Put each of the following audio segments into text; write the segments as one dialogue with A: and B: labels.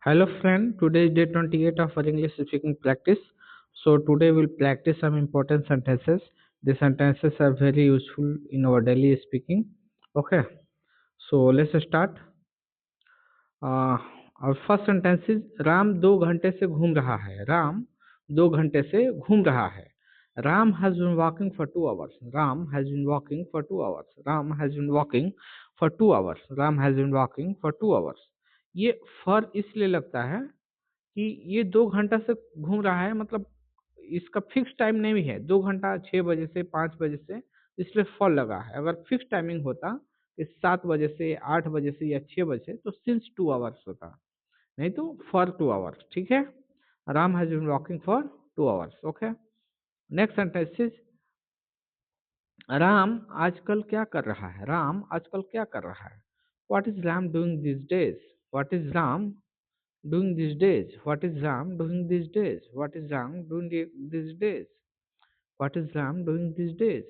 A: Hello friend, today is day 28 of our English speaking practice. So today we'll practice some important sentences. The sentences are very useful in our daily speaking. Okay, so let's start. Uh, our first sentence is Ram 2 घंटे से घूम रहा है. राम 2 घंटे से घूम रहा है. Ram has been walking for 2 hours. Ram has been walking for 2 hours. Ram has been walking for 2 hours. Ram has been walking for 2 hours. ये फॉर इसलिए लगता है कि ये 2 घंटा से घूम रहा है, मतलब इसका फिक्स टाइम नहीं है, 2 घंटा 6 बजे से 5 बजे से, इसलिए फॉल लगा है। अगर फिक्स टाइमिंग होता कि 7 बजे से 8 बजे से या 6 बजे से, तो सिंस 2 आवर्स होता, नहीं तो फॉर 2 आवर्स। ठीक है, Ram has been walking for 2 hours. Okay, next sentence is Ram आजकल क्या कर रहा है। राम आजकल क्या कर रहा है। What is Ram doing this days. What is Ram doing these days? What is Ram doing these days? What is Ram doing these days? What is Ram doing these days?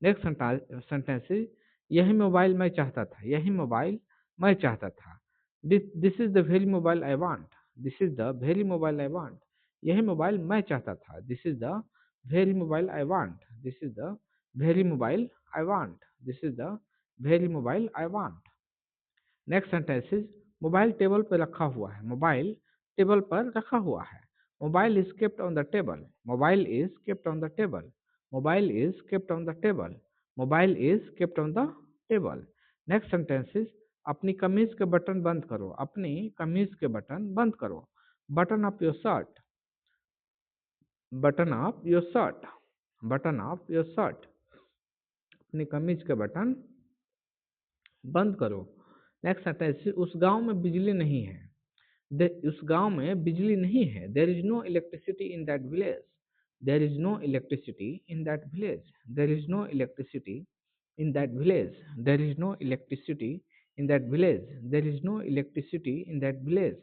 A: Next sentence is यही mobile मैं चाहता था। यही mobile मैं चाहता था। This is the very mobile I want. This is the very mobile I want. यही mobile मैं चाहता था। This is the very mobile I want. This is the very mobile I want. This is the very mobile I want. Next sentence is mobile table पर रखा हुआ है। Mobile table पर रखा हुआ है। Mobile is kept on the table. Mobile is kept on the table. Mobile is kept on the table. Mobile is kept on the table. Next sentence is अपनी कमीज के बटन बंद करो। अपनी कमीज के बटन बंद करो। Button up your shirt. Button up your shirt. Button up your shirt. अपनी कमीज के बटन बंद करो। नेक्स्ट सेंटेंस, उस गांव में बिजली नहीं है। उस गांव में बिजली नहीं है। There is no electricity in that village. There is no electricity in that village. There is no electricity in that village. There is no electricity in that village. There is no electricity in that village.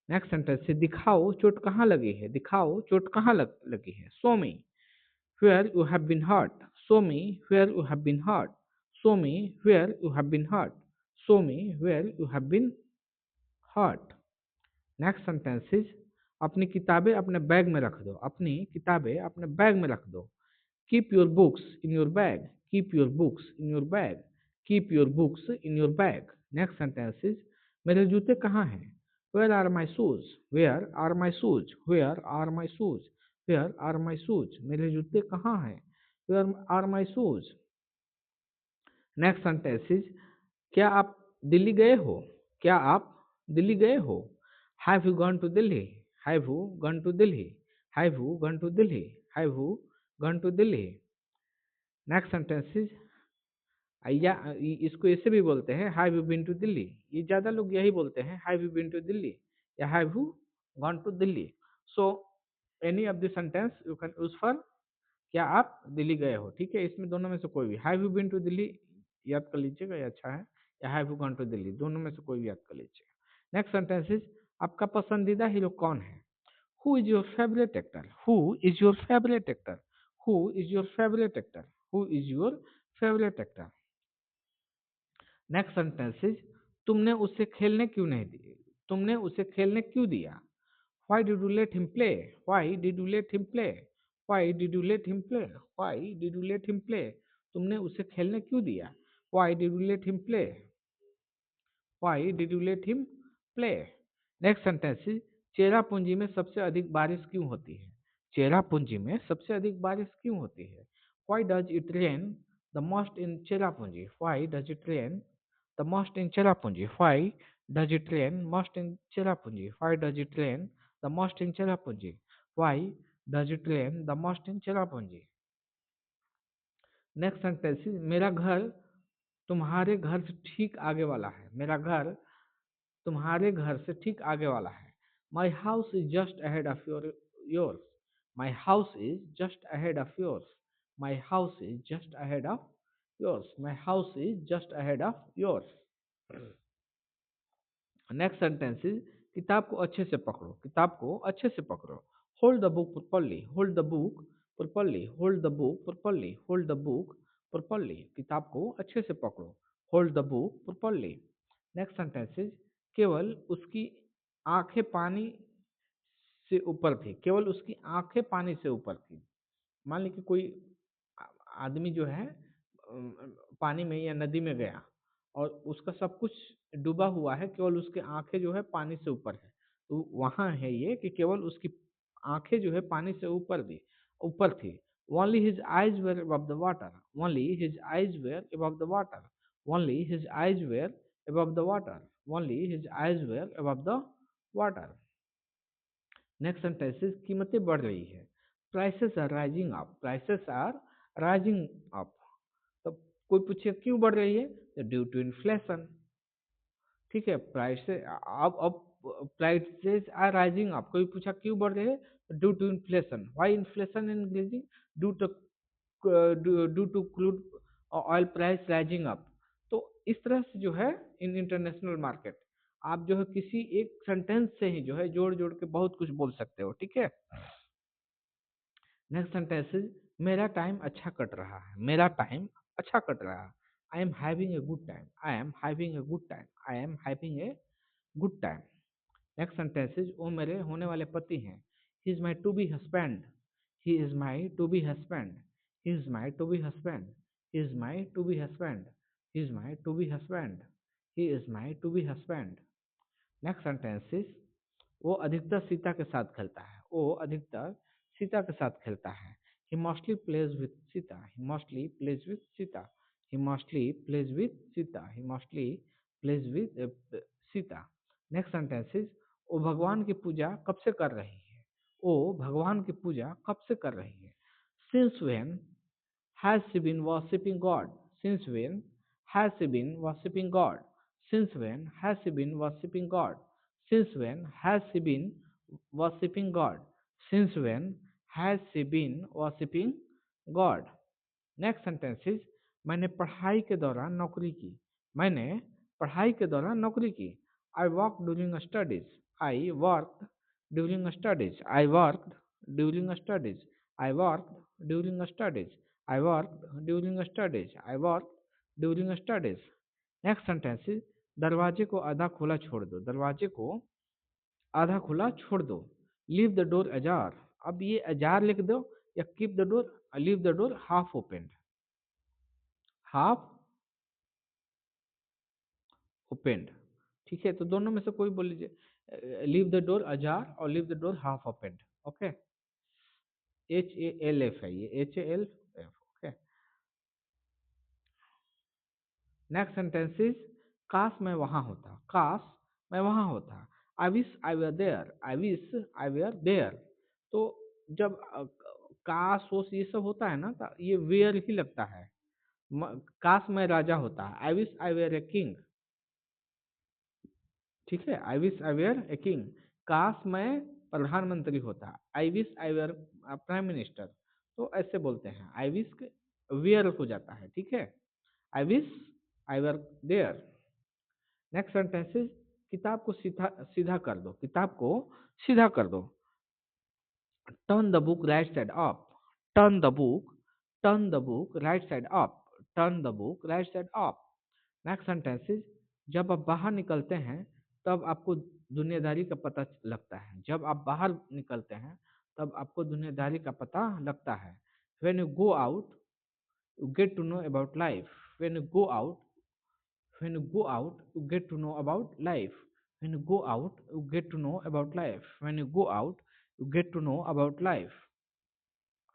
A: Next sentence से दिखाओ चोट कहाँ लगी है। दिखाओ चोट कहाँ लगी है। Show me where you have been hurt. Show me where you have been hurt. Show me where you have been hurt. Show me where you have been hurt. Next sentence is अपनी किताबें अपने bag में रख दो। अपनी किताबें अपने bag में रख दो। Keep your books in your bag. Keep your books in your bag. Keep your books in your bag. Next sentence is मेरे जूते कहाँ हैं। Where are my shoes. Where are my shoes. Where are my shoes. Where are my shoes. मेरे जूते कहाँ हैं। Where are my shoes. Next sentence is क्या आप दिल्ली गए हो। क्या आप दिल्ली गए हो। Have you gone to Delhi. Have you gone to Delhi. Have you gone to Delhi. Have you gone to Delhi. Next sentence is या इसको ऐसे भी बोलते हैं have you been to Delhi. ये ज्यादा लोग यही बोलते हैं have you been to Delhi या have you gone to Delhi. So any of the sentence you can use for क्या आप दिल्ली गए हो। ठीक है, इसमें दोनों में से कोई भी। Have you been to Delhi याद कर लीजिएगा, ये अच्छा है। या have you gone to Delhi, दोनों में से कोई भी याद कर लीजिएगा। नेक्स्ट सेंटेंस इज आपका पसंदीदा हीरो कौन है। Who is your favourite actor. Who is your favourite actor. Who is your favourite actor. Who is your favourite actor. Next sentence is तुमने उसे खेलने क्यों नहीं दी। तुमने उसे खेलने क्यों दिया। Why did you let him play? Why did you let him play? Why did you let him play? Why did you let him play? तुमने उसे खेलने क्यों दिया। Why did you let him play? Why did you let him play? Next sentence is Cherrapunji में सबसे अधिक बारिश क्यों होती है। चेरापूंजी में सबसे अधिक बारिश क्यों होती है। Why does it rain the most in Cherrapunji? Why does it rain the most in Cherrapunji? Why does it rain most in Cherrapunji? Why does it rain the most in Cherrapunji? Why does it rain the most in Cherrapunji? Next sentence is मेरा घर तुम्हारे घर से ठीक आगे वाला है। मेरा घर तुम्हारे घर से ठीक आगे वाला है। My house is just ahead of yours. My house is just ahead of yours. My house is just ahead of yours. My house is just ahead of yours. Next sentence is किताब को अच्छे से पकड़ो। किताब को अच्छे से पकड़ो। Hold the book properly. Hold the book properly. Hold the book properly. Hold the book properly. किताब को अच्छे से पकड़ो। Hold the book properly. Next sentence is केवल उसकी आंखें पानी से ऊपर थी, केवल उसकी आंखें पानी से ऊपर थी। मान लीजिए कि कोई आदमी जो है पानी में या नदी में गया और उसका सब कुछ डूबा हुआ है, केवल उसकी आंखें जो है पानी से ऊपर है। तो वहां है ये कि केवल उसकी आंखें जो है पानी से ऊपर थी। Only his eyes were above the water, only his eyes were above the water, only his eyes were above the water, only his eyes were above the water. Next sentence is कीमतें बढ़ रही है। Prices are rising up, prices are rising up. तो कोई पूछे क्यों बढ़ रही है, तो ड्यू टू इन्फ्लेशन। ठीक है, प्राइस अब प्राइसेस आर राइजिंग अप, कोई पूछा क्यों बढ़ रहे हैं, due to inflation. Why inflation in increasing, due to due to crude oil price rising up. तो इस तरह से जो है इन इंटरनेशनल मार्केट आप जो है किसी एक सेंटेंस से ही जो है जोड़ जोड़ के बहुत कुछ बोल सकते हो। ठीक है, नेक्स्ट सेंटेंस इज मेरा टाइम अच्छा कट रहा है, मेरा टाइम अच्छा कट रहा है। I am having a good time, I am having a good time, I am having a good time. Next sentence is वो मेरे होने वाले पति हैं। He is my to be husband, he is my to be husband, he is my to be husband, he is my to be husband, he is my to be husband, he is my to be husband. Next sentence is वो अधिकतर सीता के साथ खेलता है, वो अधिकतर सीता के साथ खेलता है। He mostly plays with Sita, he mostly plays with Sita, he mostly plays with Sita, he mostly plays with Sita. Next sentence is वो भगवान की पूजा कब से कर रही है, वो भगवान की पूजा कब से कर रही है। Since when has she been worshipping God? Since when has she been worshipping God? Since when has she been worshipping God? Since when has she been worshipping God? Since when has she been worshipping God? Next sentence is मैंने पढ़ाई के दौरान नौकरी की, मैंने पढ़ाई के दौरान नौकरी की। I work during studies, I work during studies, I work during studies, I work during studies, I work during studies, I work during studies. Next sentence is दरवाजे को आधा खुला छोड़ दो, दरवाजे को आधा खुला छोड़ दो। लीव द डोर अजार, अब ये अजार लिख दो या keep the door, leave the door half open, half opened. ठीक है, तो दोनों में से कोई बोल लीजिए, लीव द डोर अजार और leave the door half opened. Okay, HALF है ये, HALF। Okay, next sentence is काश मैं वहां होता, काश मैं वहां होता। I wish I were there, I wish I were there. तो जब काश वोश ये सब होता है ना, तो ये वेयर ही लगता है। काश मैं राजा होता, I wish I were a king. ठीक है, I wish I were a king. काश मैं प्रधानमंत्री होता, I wish I were prime minister. तो ऐसे बोलते हैं, आई विश वेयर हो जाता है। ठीक है, I wish I were there. Next sentence is किताब को सीधा सीधा कर दो, किताब को सीधा कर दो। Turn the book right side up, turn the book, turn the book right side up, turn the book right side up. Next sentence is जब आप बाहर निकलते हैं तब आपको दुनियादारी का पता लगता है, जब आप बाहर निकलते हैं तब आपको दुनियादारी का पता लगता है। When you go out, you get to know about life. When you go out, when you go out, you get to know about life. When you go out, you get to know about life. When you go out, you get to know about life.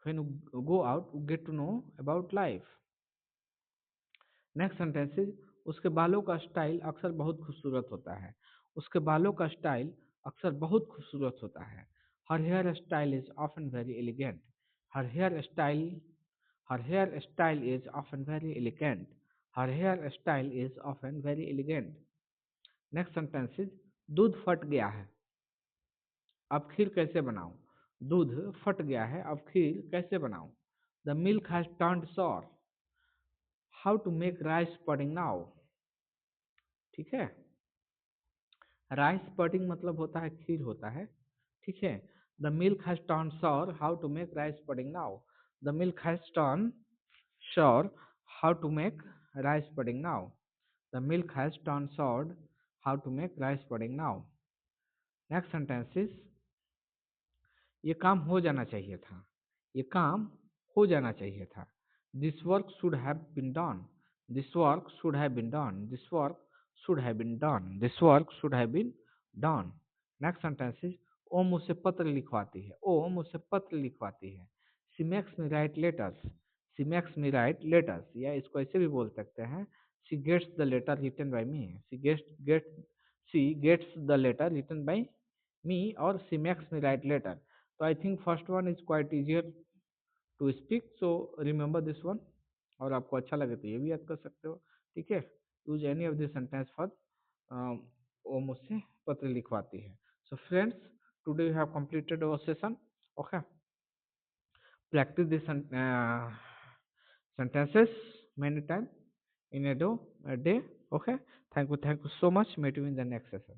A: When you go out, you get to know about life. Next sentence is उसके बालों का style अक्सर बहुत खूबसूरत होता है, उसके बालों का स्टाइल अक्सर बहुत खूबसूरत होता है। Her hairstyle is often very elegant, her hairstyle, her hairstyle is often very elegant, her hairstyle is often very elegant. Next sentence is दूध फट गया है, अब खीर कैसे बनाऊं। दूध फट गया है, अब खीर कैसे बनाऊं। The milk has turned sour, how to make rice pudding now. ठीक है, राइस पुडिंग मतलब होता है खीर होता है। ठीक है, the milk has turn sour, how to make rice pudding now. The milk has turn sour, how to make rice pudding now. The milk has turn sour, how to make rice pudding now. Next sentence is, ये काम हो जाना चाहिए था, ये काम हो जाना चाहिए था। This work should have been done, this work should have been done, this work should have been done, this work should have been done. Next sentence is, ओ मुझसे पत्र लिखवाती है, ओ मुझसे पत्र लिखवाती है। She makes me write letters, she makes me write letters, या इसको ऐसे भी बोल सकते हैं, she gets the letter written by me, she gets the letter written bye me, or she makes me write later. So I think first one is quite easier to speak, so remember this one। और आपको अच्छा लगे तो ये भी याद कर सकते हो, ठीक है। Use any of this sentence for वो मुझसे पत्र लिखवाती है। So friends, today we have completed our session. Okay, practice this sentences many times in a day, okay। Thank you so much, meet you in the next session।